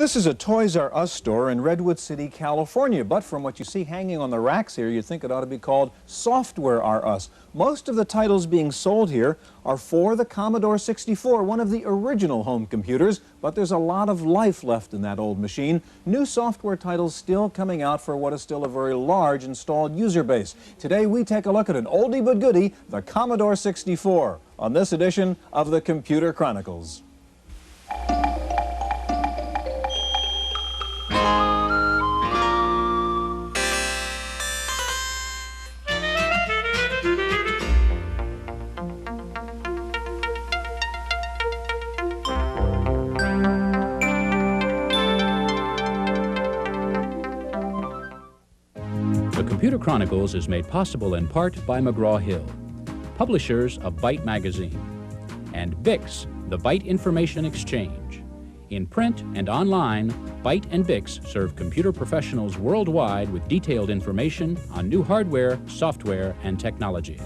This is a Toys R Us store in Redwood City, California, but from what you see hanging on the racks here, you'd think it ought to be called Software R Us. Most of the titles being sold here are for the Commodore 64, one of the original home computers, but there's a lot of life left in that old machine. New software titles still coming out for what is still a very large installed user base. Today we take a look at an oldie but goodie, the Commodore 64, on this edition of the Computer Chronicles. The Computer Chronicles is made possible in part by McGraw-Hill, publishers of Byte magazine, and BIX, the Byte Information Exchange. In print and online, Byte and BIX serve computer professionals worldwide with detailed information on new hardware, software, and technologies.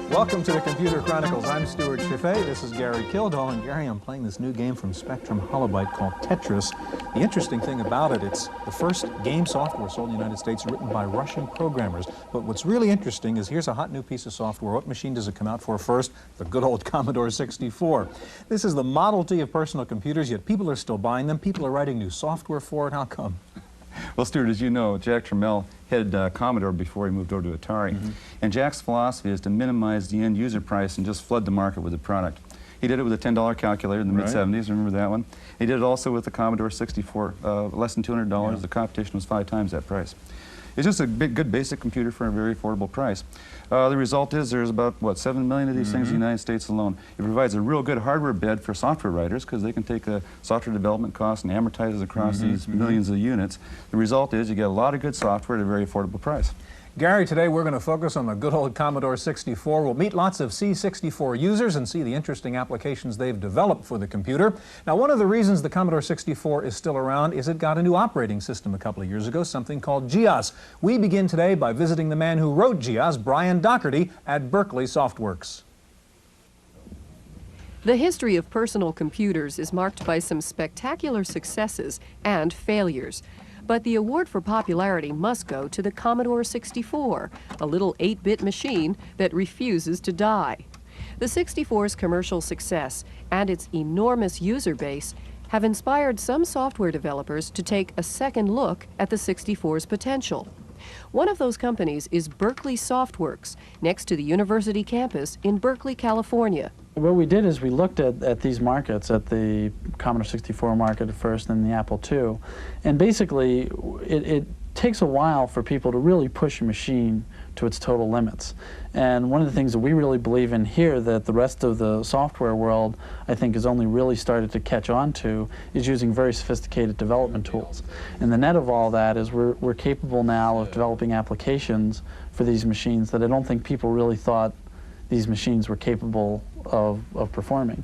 Welcome to the Computer Chronicles. I'm Stewart Cheifet. This is Gary Kildall. And Gary, I'm playing this new game from Spectrum Holobyte called Tetris. The interesting thing about it, it's the first game software sold in the United States written by Russian programmers. But what's really interesting is here's a hot new piece of software. What machine does it come out for first? The good old Commodore 64. This is the Model T of personal computers, yet people are still buying them. People are writing new software for it. How come? Well, Stewart, as you know, Jack Tramiel headed Commodore before he moved over to Atari. And Jack's philosophy is to minimize the end user price and just flood the market with the product. He did it with a $10 calculator in the mid-70s, remember that one? He did it also with the Commodore 64, less than $200. The competition was 5 times that price. It's just a good basic computer for a very affordable price. The result is there's about, what, 7 million of these things in the United States alone. It provides a real good hardware bed for software writers because they can take the software development costs and amortize it across these millions of units. The result is you get a lot of good software at a very affordable price. Gary, today we're going to focus on the good old Commodore 64. We'll meet lots of C64 users and see the interesting applications they've developed for the computer. Now, one of the reasons the Commodore 64 is still around is it got a new operating system a couple of years ago, something called GEOS. We begin today by visiting the man who wrote GEOS, Brian Doherty, at Berkeley Softworks. The history of personal computers is marked by some spectacular successes and failures. But the award for popularity must go to the Commodore 64, a little 8-bit machine that refuses to die. The 64's commercial success and its enormous user base have inspired some software developers to take a second look at the 64's potential. One of those companies is Berkeley Softworks, next to the university campus in Berkeley, California. What we did is we looked at these markets, at the Commodore 64 market at first and the Apple II, and basically it takes a while for people to really push a machine to its total limits. And one of the things that we really believe in here that the rest of the software world, I think, has only really started to catch on to is using very sophisticated development tools. And the net of all that is we're capable now of developing applications for these machines that I don't think people really thought these machines were capable of performing.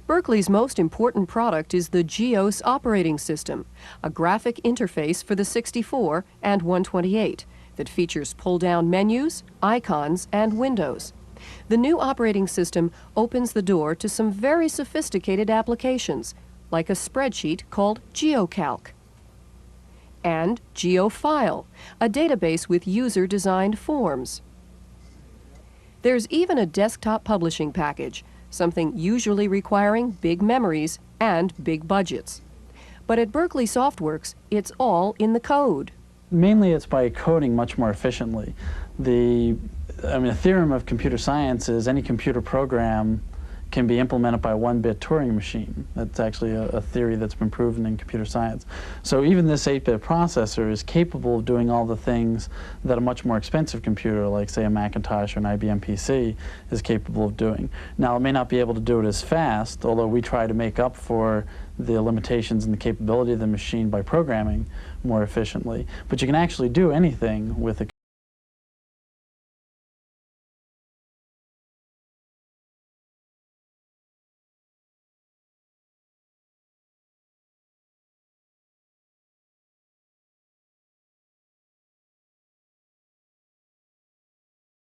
Berkeley's most important product is the GEOS operating system, a graphic interface for the 64 and 128 that features pull-down menus, icons, and windows. The new operating system opens the door to some very sophisticated applications, like a spreadsheet called GeoCalc, and GeoFile, a database with user-designed forms. There's even a desktop publishing package, something usually requiring big memories and big budgets. But at Berkeley Softworks, it's all in the code. Mainly it's by coding much more efficiently. The theorem of computer science is any computer program can be implemented by a 1-bit Turing machine. That's actually a theory that's been proven in computer science. So even this 8-bit processor is capable of doing all the things that a much more expensive computer, like say a Macintosh or an IBM PC, is capable of doing. Now, it may not be able to do it as fast, although we try to make up for the limitations and the capability of the machine by programming more efficiently. But you can actually do anything with a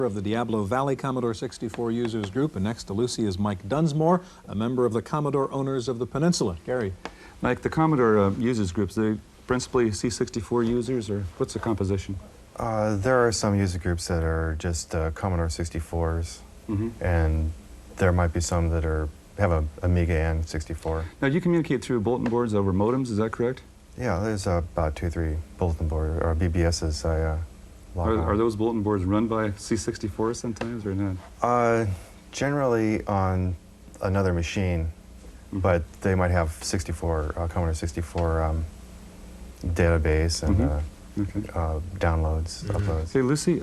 of the Diablo Valley Commodore 64 Users Group, and next to Lucy is Mike Dunsmore, a member of the Commodore Owners of the Peninsula. Gary. Mike, the Commodore Users Groups, they principally C64 users, or what's the composition? There are some user groups that are just Commodore 64s, and there might be some that have a Amiga and 64. Now, you communicate through bulletin boards over modems, is that correct? Yeah, there's about 2 or 3 bulletin board or BBSs I log on. Are those bulletin boards run by C64 sometimes, or not? Generally on another machine, but they might have Commodore 64 database and downloads, uploads. Hey, Lucy,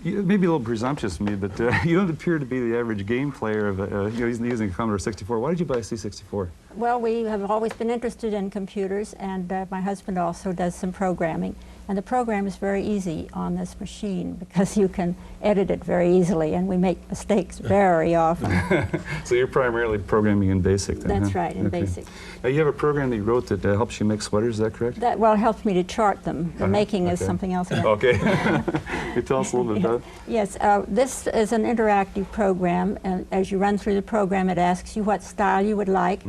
you may be a little presumptuous of me, but you don't appear to be the average game player of using a Commodore 64. Why did you buy a C64? Well, we have always been interested in computers, and my husband also does some programming. And the program is very easy on this machine because you can edit it very easily, and we make mistakes very often. So you're primarily programming in BASIC then? That's right, in BASIC. Now, you have a program that you wrote that helps you make sweaters, is that correct? That, well, it helps me to chart them. The making is something else. Okay. Can you tell us a little bit about it? Yes, this is an interactive program, and as you run through the program, it asks you what style you would like.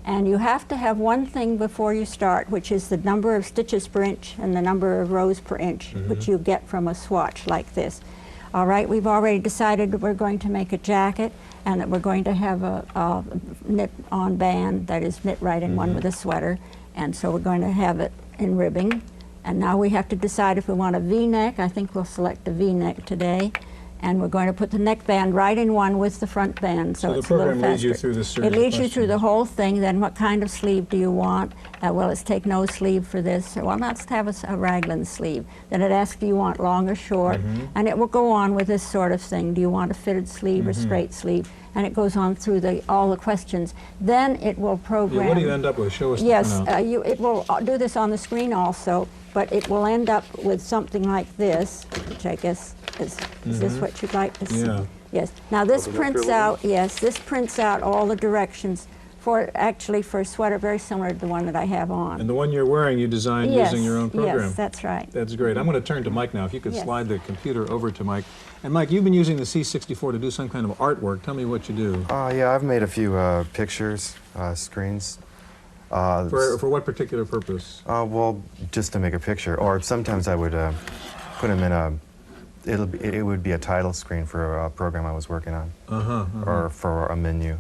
And you have to have one thing before you start, which is the number of stitches per inch and the number of rows per inch, which you get from a swatch like this. All right, we've already decided that we're going to make a jacket and that we're going to have a knit-on band that is knit right in one with a sweater. And so we're going to have it in ribbing. And now we have to decide if we want a V-neck. I think we'll select a V-neck today. And we're going to put the neckband right in one with the front band, so it's a little faster. So the program leads you through this series It leads you through the whole thing. Then what kind of sleeve do you want? Well, let's take no sleeve for this. Well, let's have a raglan sleeve. Then it asks, do you want long or short? And it will go on with this sort of thing. Do you want a fitted sleeve or straight sleeve? And it goes on through all the questions. Then it will program. Yeah, what do you end up with? Show us Yes, the printout. it will do this on the screen also, but it will end up with something like this, which I guess is this what you'd like to see? Yeah. Yes. Now this prints out, this prints out all the directions for a sweater very similar to the one that I have on. And the one you're wearing, you designed using your own program. Yes, that's right. That's great. I'm going to turn to Mike now. If you could slide the computer over to Mike. And Mike, you've been using the C64 to do some kind of artwork. Tell me what you do. Yeah, I've made a few pictures, screens. For what particular purpose? Well, just to make a picture, or sometimes I would put them in it would be a title screen for a program I was working on, or for a menu.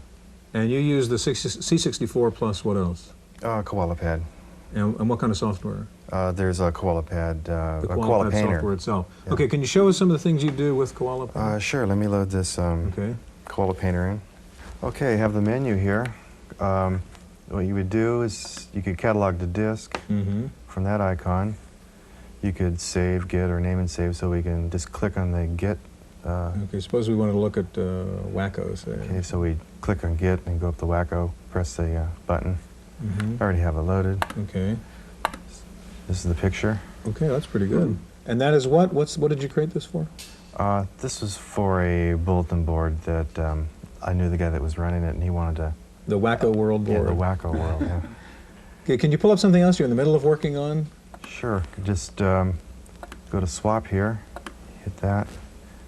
And you use the C64 plus what else? KoalaPad. And what kind of software? There's a KoalaPad, The a Koala KoalaPad Painter. software itself. Yeah. Okay, can you show us some of the things you do with KoalaPad? Sure, let me load this Koala Painter in. Okay, have the menu here. What you would do is you could catalog the disk from that icon. You could save, get, or name and save, so we can just click on the get. Okay, suppose we wanted to look at Wacko, say. Okay, so we click on get and go up to Wacko, press the button. I already have it loaded. Okay. This is the picture. Okay, that's pretty good. And that is what? What did you create this for? This was for a bulletin board that I knew the guy that was running it, and he wanted to... The Wacko World board. Yeah, the Wacko World, yeah. Okay, can you pull up something else you're in the middle of working on? Sure, just go to swap here, hit that.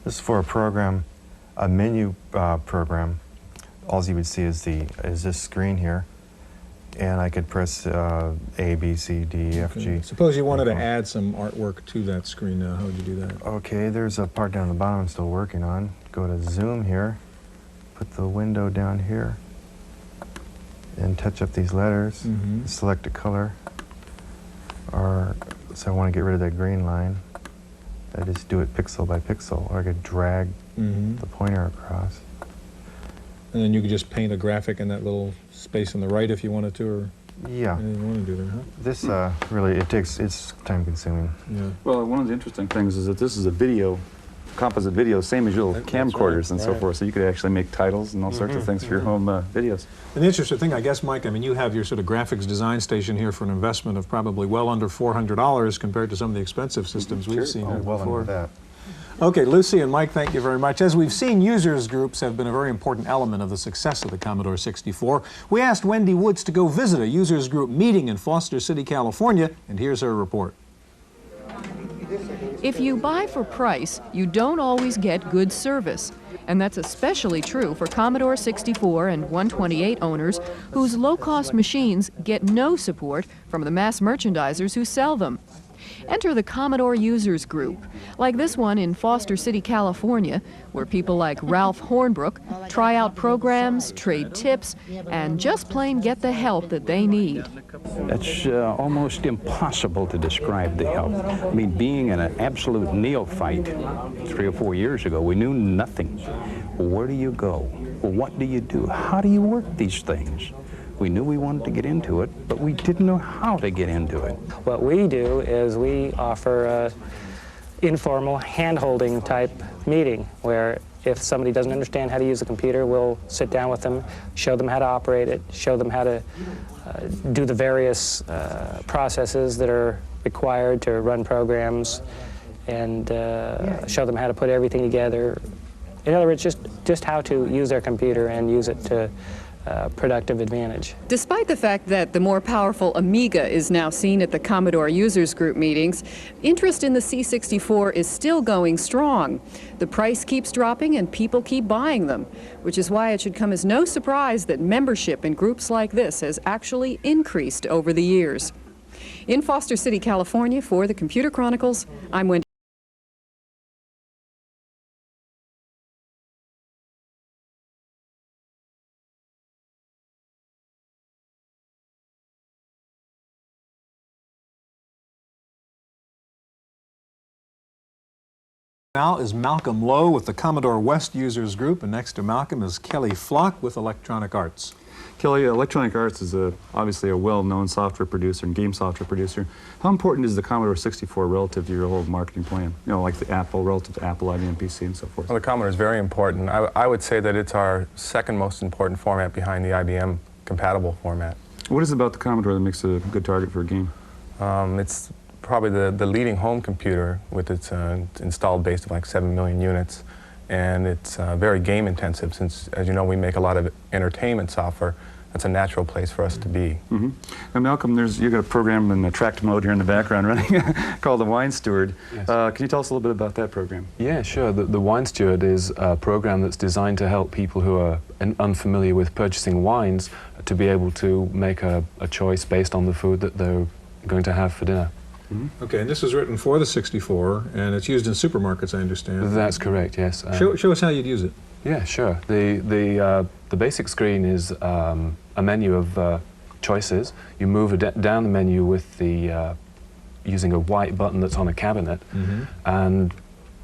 This is for a program, a menu program. All you would see is this screen here, and I could press A, B, C, D, F, G. Suppose you wanted to add some artwork to that screen now. How would you do that? Okay, there's a part down the bottom I'm still working on. Go to zoom here, put the window down here, and touch up these letters, select a color. So I want to get rid of that green line. I just do it pixel by pixel, or I could drag the pointer across. And then you could just paint a graphic in that little space on the right if you wanted to, or Yeah. anything you want to do there, huh? This really, it's time consuming. Yeah. Well, one of the interesting things is that this is a video, composite video, same as your little camcorders and so forth, so you could actually make titles and all sorts of things for your home videos. And the interesting thing, I guess, Mike, I mean, you have your sort of graphics design station here for an investment of probably well under $400 compared to some of the expensive systems we've seen here Well before. under that. Okay, Lucy and Mike, thank you very much. As we've seen, users groups have been a very important element of the success of the Commodore 64. We asked Wendy Woods to go visit a users group meeting in Foster City, California, and here's her report. If you buy for price, you don't always get good service. And that's especially true for Commodore 64 and 128 owners whose low-cost machines get no support from the mass merchandisers who sell them. Enter the Commodore Users Group, like this one in Foster City, California, where people like Ralph Hornbrook try out programs, trade tips, and just plain get the help that they need. It's almost impossible to describe the help. I mean, being an absolute neophyte 3 or 4 years ago, we knew nothing. Where do you go? Well, what do you do? How do you work these things? We knew we wanted to get into it, but we didn't know how to get into it. What we do is we offer a informal hand-holding type meeting where if somebody doesn't understand how to use a computer, we'll sit down with them, show them how to operate it, show them how to do the various processes that are required to run programs, and show them how to put everything together. In other words, just how to use their computer and use it to productive advantage. Despite the fact that the more powerful Amiga is now seen at the Commodore Users Group meetings, interest in the C64 is still going strong. The price keeps dropping and people keep buying them, which is why it should come as no surprise that membership in groups like this has actually increased over the years. In Foster City, California, for the Computer Chronicles, I'm Wendy. Now is Malcolm Lowe with the Commodore West Users Group, and next to Malcolm is Kelly Flock with Electronic Arts. Kelly, Electronic Arts is obviously a well-known software producer and game software producer. How important is the Commodore 64 relative to your whole marketing plan? You know, like the Apple, relative to Apple, IBM PC, and so forth. Well, the Commodore is very important. I would say that it's our second most important format behind the IBM compatible format. What is it about the Commodore that makes it a good target for a game? It's probably the leading home computer with its installed base of like 7 million units, and it's very game intensive since, as you know, we make a lot of entertainment software. That's a natural place for us to be. Mm-hmm. Now, Malcolm, you've got a program in the tracked mode here in the background running called the Wine Steward. Yes. Can you tell us a little bit about that program? Yeah, sure. The Wine Steward is a program that's designed to help people who are unfamiliar with purchasing wines to be able to make a choice based on the food that they're going to have for dinner. Mm-hmm. Okay, and this was written for the 64, and it's used in supermarkets, I understand. That's correct, yes. Show us how you'd use it. Yeah, sure. The basic screen is a menu of choices. You move down the menu with the using a white button that's on a cabinet, and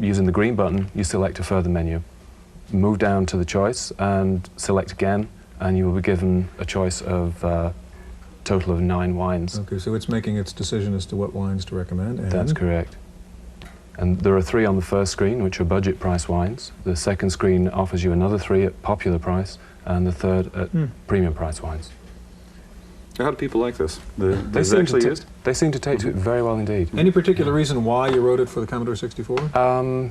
using the green button, you select a further menu. Move down to the choice and select again, and you will be given a choice of total of 9 wines. Okay, so it's making its decision as to what wines to recommend. And that's correct. And there are 3 on the first screen, which are budget price wines. The second screen offers you another 3 at popular price, and the third at premium price wines. How do people like this? They seem to take to it very well indeed. Any particular reason why you wrote it for the Commodore 64?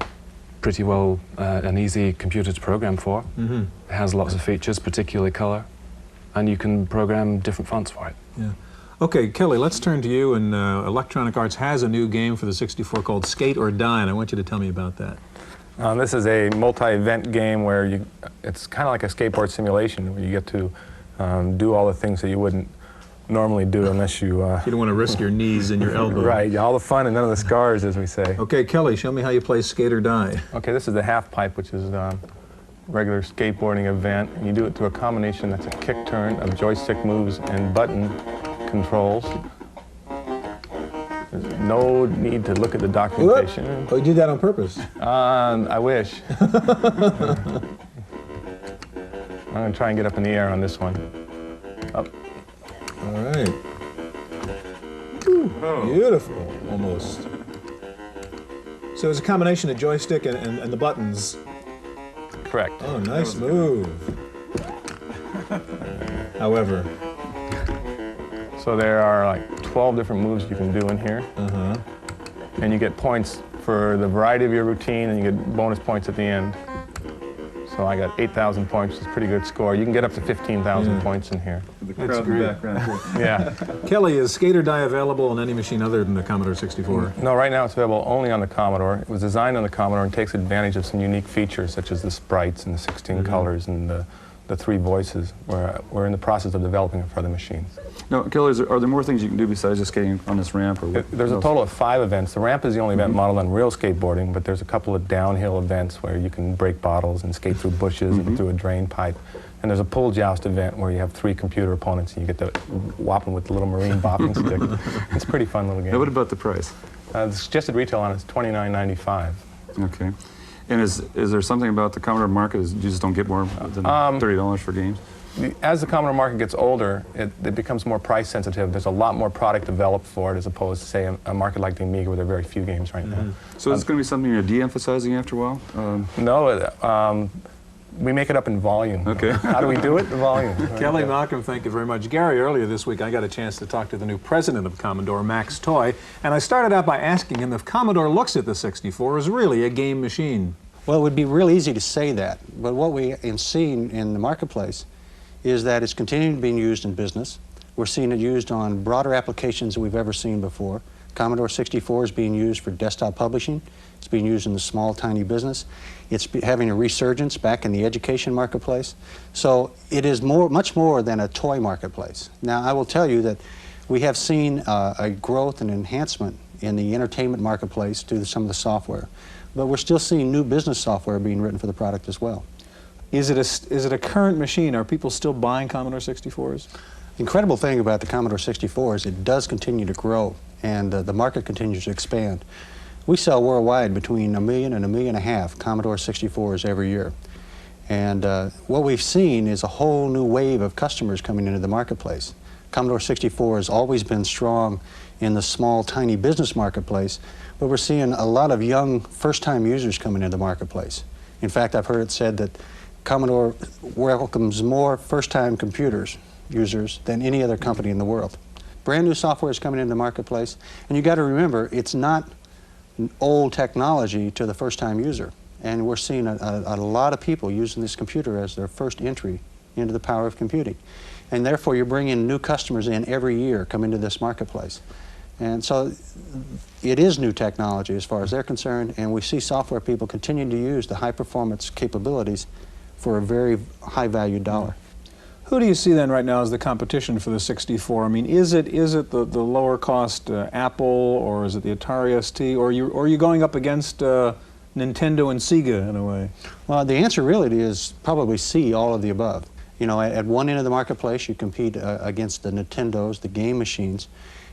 Pretty well an easy computer to program for. It has lots of features, particularly color, and you can program different fonts for it. Yeah. Okay, Kelly, let's turn to you. And Electronic Arts has a new game for the 64 called Skate or Die, and I want you to tell me about that. This is a multi-event game where it's kind of like a skateboard simulation where you get to do all the things that you wouldn't normally do unless you... you don't want to risk your knees and your elbows. Right, all the fun and none of the scars, as we say. Okay, Kelly, show me how you play Skate or Die. Okay, this is the half pipe, which is regular skateboarding event, and you do it through a combination that's a kick turn of joystick moves and button controls. There's no need to look at the documentation. Oh, you did that on purpose? I wish. I'm going to try and get up in the air on this one. Up. All right. Ooh, beautiful, almost. So it's a combination of joystick and the buttons. Correct. Oh, nice move. However. So there are like 12 different moves you can do in here. And you get points for the variety of your routine, and you get bonus points at the end. So I got 8,000 points, which is a pretty good score. You can get up to 15,000 points in here. the That's crowd in great. the background here. Yeah. Kelly, is Skater Die available on any machine other than the Commodore 64? No, right now it's available only on the Commodore. It was designed on the Commodore and takes advantage of some unique features such as the sprites and the 16 colors and the 3 voices. We're in the process of developing it for the machines. Now, Kelly, are there more things you can do besides just skating on this ramp? Or what There's a else? total of 5 events. The ramp is the only event modeled on real skateboarding, but there's a couple of downhill events where you can break bottles and skate through bushes and through a drain pipe. And there's a pull joust event where you have 3 computer opponents and you get to whop them with the little marine bopping stick. It's a pretty fun little game. Now, what about the price? The suggested retail on it is $29.95. Okay. And is there something about the Commodore market? You just don't get more than $30 for games? As the Commodore market gets older, it becomes more price sensitive. There's a lot more product developed for it as opposed to, say, a market like the Amiga where there are very few games right now. So is this going to be something you're de-emphasizing after a while? No, we make it up in volume. Okay. How do we do it? The volume. Kelly, Malcolm, thank you very much. Gary, earlier this week I got a chance to talk to the new president of Commodore, Max Toy, and I started out by asking him if Commodore looks at the 64 as really a game machine. Well, it would be real easy to say that, but what we have seen in the marketplace is that it's continuing to be used in business. We're seeing it used on broader applications than we've ever seen before. Commodore 64 is being used for desktop publishing. It's being used in the small, tiny business. It's having a resurgence back in the education marketplace. So it is much more than a toy marketplace. Now, I will tell you that we have seen a growth and enhancement in the entertainment marketplace due to some of the software. But we're still seeing new business software being written for the product as well. Is it a current machine? Are people still buying Commodore 64s? The incredible thing about the Commodore 64 is it does continue to grow, and the market continues to expand. We sell worldwide between 1 million and 1.5 million Commodore 64s every year. And what we've seen is a whole new wave of customers coming into the marketplace. Commodore 64 has always been strong in the small, tiny business marketplace, but we're seeing a lot of young, first-time users coming into the marketplace. In fact, I've heard it said that Commodore welcomes more first-time users than any other company in the world. Brand new software is coming into the marketplace, and you got to remember, it's not old technology to the first-time user. And we're seeing a lot of people using this computer as their first entry into the power of computing. And therefore, you're bringing new customers in every year come into this marketplace. And so it is new technology as far as they're concerned, and we see software people continuing to use the high-performance capabilities for a very high-value dollar. Who do you see then right now as the competition for the 64? I mean, is it the lower cost Apple, or is it the Atari ST, or are you going up against Nintendo and Sega in a way? Well, the answer really is probably C, all of the above. You know, at one end of the marketplace, you compete against the Nintendos, the game machines.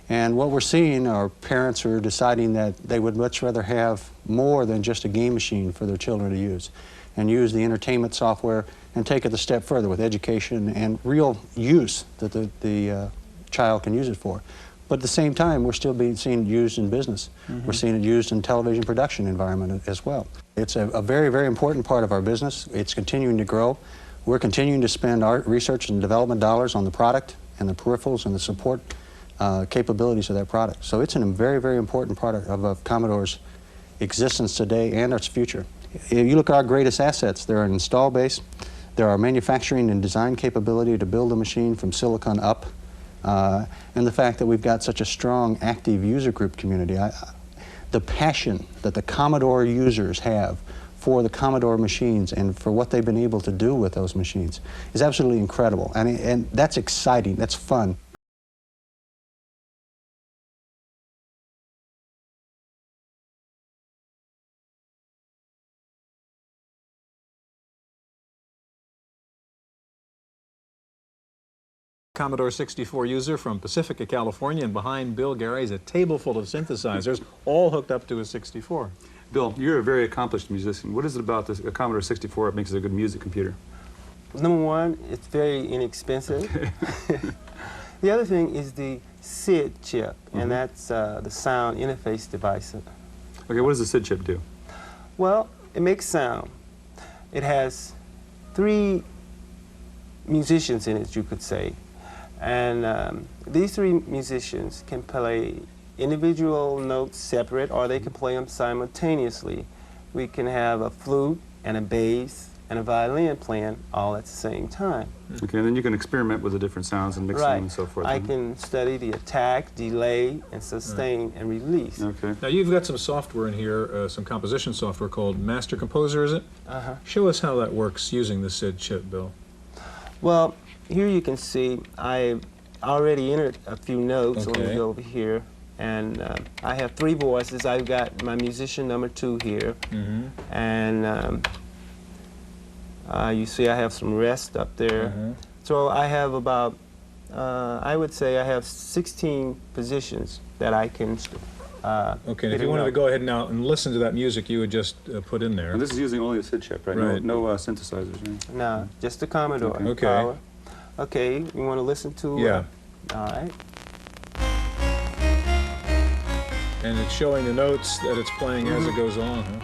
And what we're seeing are parents who are deciding that they would much rather have more than just a game machine for their children to use, and use the entertainment software and take it a step further with education and real use that the child can use it for. But at the same time, we're still seeing it used in business. We're seeing it used in television production environment as well. It's a very, very important part of our business. It's continuing to grow. We're continuing to spend our research and development dollars on the product and the peripherals and the support capabilities of that product. So it's a very, very important part of Commodore's existence today and its future. If you look at our greatest assets, they're an install base, there are manufacturing and design capability to build a machine from silicon up, and the fact that we've got such a strong, active user group community. The passion that the Commodore users have for the Commodore machines and for what they've been able to do with those machines is absolutely incredible. And that's exciting, that's fun. Commodore 64 user from Pacifica, California, and behind Bill Gary is a table full of synthesizers, all hooked up to a 64. Bill, you're a very accomplished musician. What is it about the Commodore 64 that makes it a good music computer? Number one, it's very inexpensive. The other thing is the SID chip, and that's the sound interface device. Okay, what does the SID chip do? Well, it makes sound. It has 3 musicians in it, you could say. And these 3 musicians can play individual notes separate, or they can play them simultaneously. We can have a flute and a bass and a violin playing all at the same time. Okay, and then you can experiment with the different sounds and mix them and so forth. I can study the attack, delay, and sustain and release. Okay. Now you've got some software in here, some composition software called Master Composer, is it? Uh-huh. Show us how that works using the SID chip, Bill. Well, here you can see I already entered a few notes. Let me Okay. go over here. And I have 3 voices. I've got my musician number 2 here. And you see I have some rest up there. So I have about, I would say I have 16 positions that I can Okay, and if you wanted to go ahead now and listen to that music, you would just put in there. And this is using only a SID chip, right? Right. No synthesizers. Right? No, just the Commodore. Okay. Power. Okay, you want to listen to? Yeah. All right. And it's showing the notes that it's playing as it goes on, huh?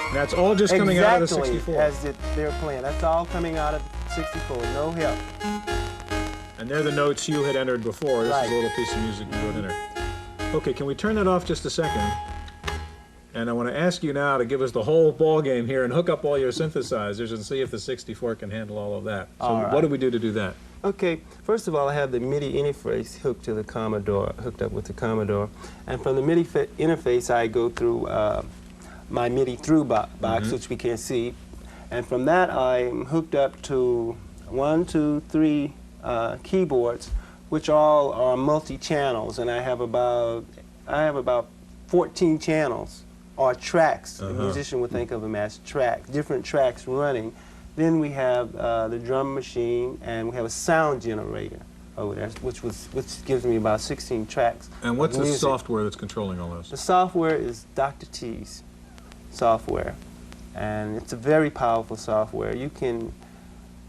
And that's all just coming out of the 64. As they're playing. That's all coming out of the 64. No help. And they're the notes you had entered before. This is a little piece of music you wrote in there. Okay, can we turn that off just a second? And I want to ask you now to give us the whole ball game here and hook up all your synthesizers and see if the 64 can handle all of that. So what do we do to do that? Okay, first of all, I have the MIDI interface hooked to the Commodore, hooked up with the Commodore. And from the MIDI interface, I go through my MIDI through box, which we can see. And from that, I'm hooked up to 1, 2, 3 keyboards, which all are multi-channels. And I have about 14 channels, or tracks. A musician would think of them as tracks, different tracks running. Then we have the drum machine, and we have a sound generator over there, which gives me about 16 tracks. And what's the software that's controlling all this? The software is Dr. T's software, and it's a very powerful software. You can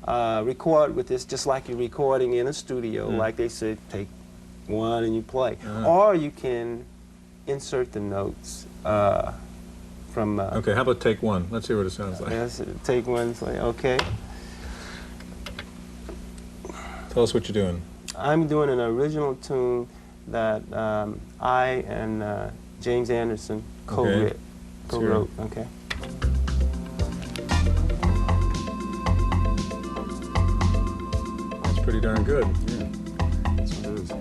record with this just like you're recording in a studio, like they said, take 1 and you play. Or you can insert the notes from... okay, how about take 1? Let's hear what it sounds like. Yes, take 1, say, okay. Tell us what you're doing. I'm doing an original tune that I and James Anderson co-wrote. Okay. That's pretty darn good. Yeah, that's what it is.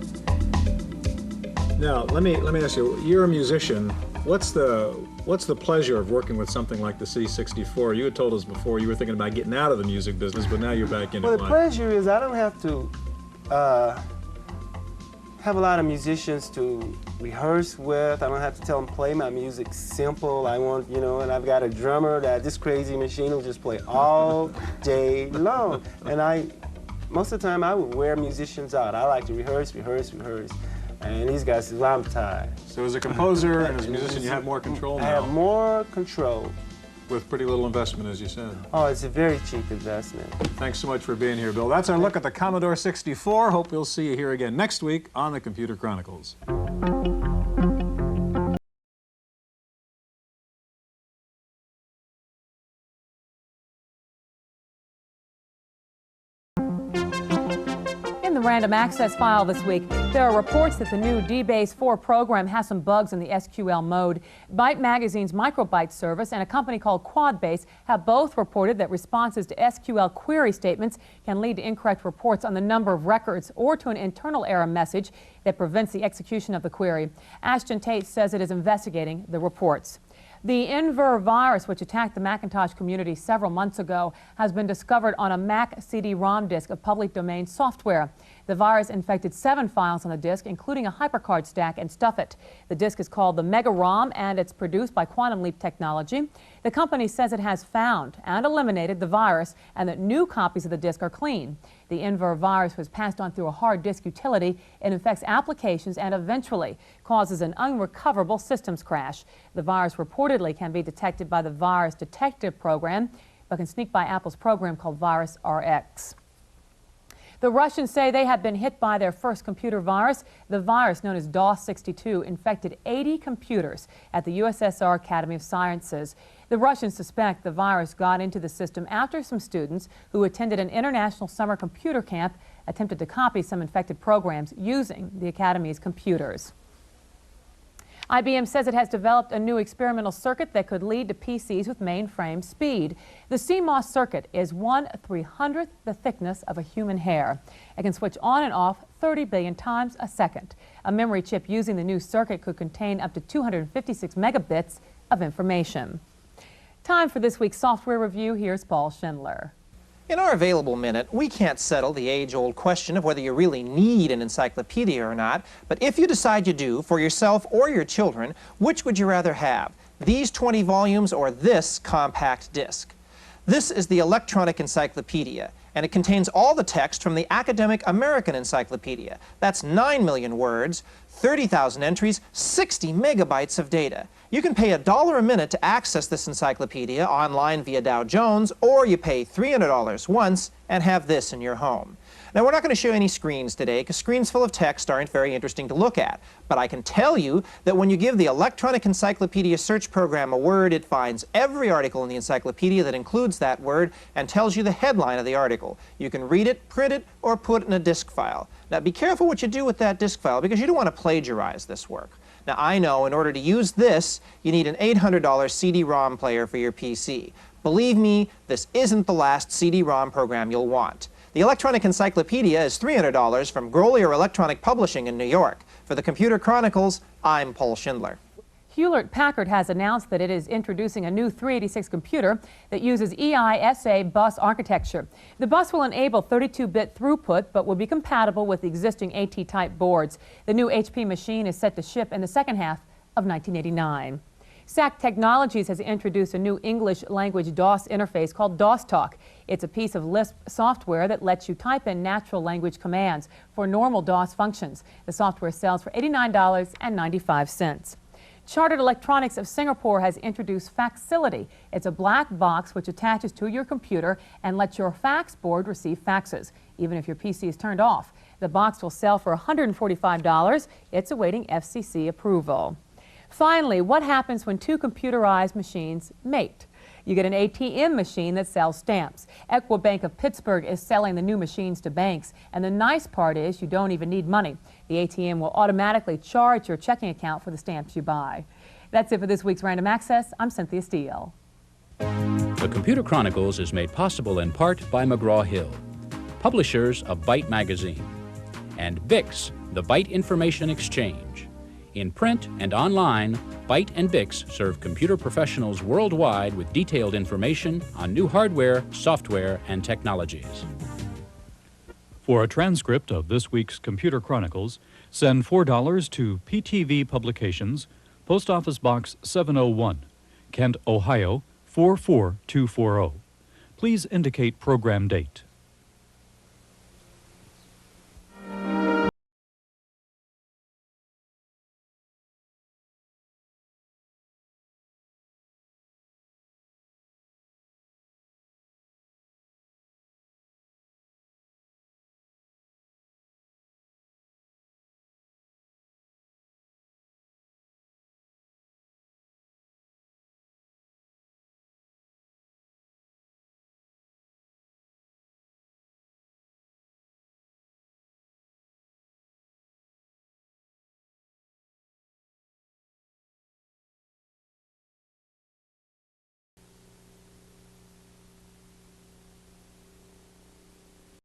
Now, let me ask you. You're a musician. What's the pleasure of working with something like the C64? You had told us before you were thinking about getting out of the music business, but now you're back in it. Well, the pleasure is I don't have to have a lot of musicians to rehearse with. I don't have to tell them play my music simple. I want, and I've got a drummer that this crazy machine will just play all day long. And most of the time I would wear musicians out. I like to rehearse. And these guys say, well, I'm tired. So as a composer and as a musician, you have more control now. I have more control. With pretty little investment, as you said. Oh, it's a very cheap investment. Thanks so much for being here, Bill. That's our look at the Commodore 64. Hope we'll see you here again next week on the Computer Chronicles. In the random access file this week, there are reports that the new DBase 4 program has some bugs in the SQL mode. Byte Magazine's Microbyte service and a company called Quadbase have both reported that responses to SQL query statements can lead to incorrect reports on the number of records or to an internal error message that prevents the execution of the query. Ashton Tate says it is investigating the reports. The Inver virus, which attacked the Macintosh community several months ago, has been discovered on a Mac CD-ROM disk of public domain software. The virus infected 7 files on the disk, including a HyperCard stack and Stuffit. The disk is called the Mega ROM, and it's produced by Quantum Leap Technology. The company says it has found and eliminated the virus and that new copies of the disk are clean. The Inver virus was passed on through a hard disk utility. It infects applications and eventually causes an unrecoverable systems crash. The virus reportedly can be detected by the Virus Detective program, but can sneak by Apple's program called Virus RX. The Russians say they have been hit by their first computer virus. The virus, known as DOS-62, infected 80 computers at the USSR Academy of Sciences. The Russians suspect the virus got into the system after some students who attended an international summer computer camp attempted to copy some infected programs using the Academy's computers. IBM says it has developed a new experimental circuit that could lead to PCs with mainframe speed. The CMOS circuit is 1/300th the thickness of a human hair. It can switch on and off 30 billion times a second. A memory chip using the new circuit could contain up to 256 megabits of information. Time for this week's software review. Here's Paul Schindler. In our available minute, we can't settle the age-old question of whether you really need an encyclopedia or not, but if you decide you do, for yourself or your children, which would you rather have? These 20 volumes or this compact disc? This is the electronic encyclopedia, and it contains all the text from the academic American encyclopedia. That's 9 million words, 30,000 entries, 60 megabytes of data. You can pay $1 a minute to access this encyclopedia online via Dow Jones, or you pay $300 once and have this in your home. Now, we're not going to show any screens today because screens full of text aren't very interesting to look at. But I can tell you that when you give the electronic encyclopedia search program a word, it finds every article in the encyclopedia that includes that word and tells you the headline of the article. You can read it, print it, or put it in a disk file. Now, be careful what you do with that disk file because you don't want to plagiarize this work. Now, I know in order to use this, you need an $800 CD-ROM player for your PC. Believe me, this isn't the last CD-ROM program you'll want. The Electronic Encyclopedia is $300 from Grolier Electronic Publishing in New York. For the Computer Chronicles, I'm Paul Schindler. Hewlett-Packard has announced that it is introducing a new 386 computer that uses EISA bus architecture. The bus will enable 32-bit throughput, but will be compatible with existing AT-type boards. The new HP machine is set to ship in the second half of 1989. SAC Technologies has introduced a new English language DOS interface called DOS Talk. It's a piece of Lisp software that lets you type in natural language commands for normal DOS functions. The software sells for $89.95. Chartered Electronics of Singapore has introduced Faxility. It's a black box which attaches to your computer and lets your fax board receive faxes, even if your PC is turned off. The box will sell for $145. It's awaiting FCC approval. Finally, what happens when two computerized machines mate? You get an ATM machine that sells stamps. Equibank of Pittsburgh is selling the new machines to banks, and the nice part is you don't even need money. The ATM will automatically charge your checking account for the stamps you buy. That's it for this week's Random Access. I'm Cynthia Steele. The Computer Chronicles is made possible in part by McGraw-Hill, publishers of Byte Magazine, and VIX, the Byte Information Exchange. In print and online, Byte and VIX serve computer professionals worldwide with detailed information on new hardware, software, and technologies. For a transcript of this week's Computer Chronicles, send $4 to PTV Publications, Post Office Box 701, Kent, Ohio 44240. Please indicate program date.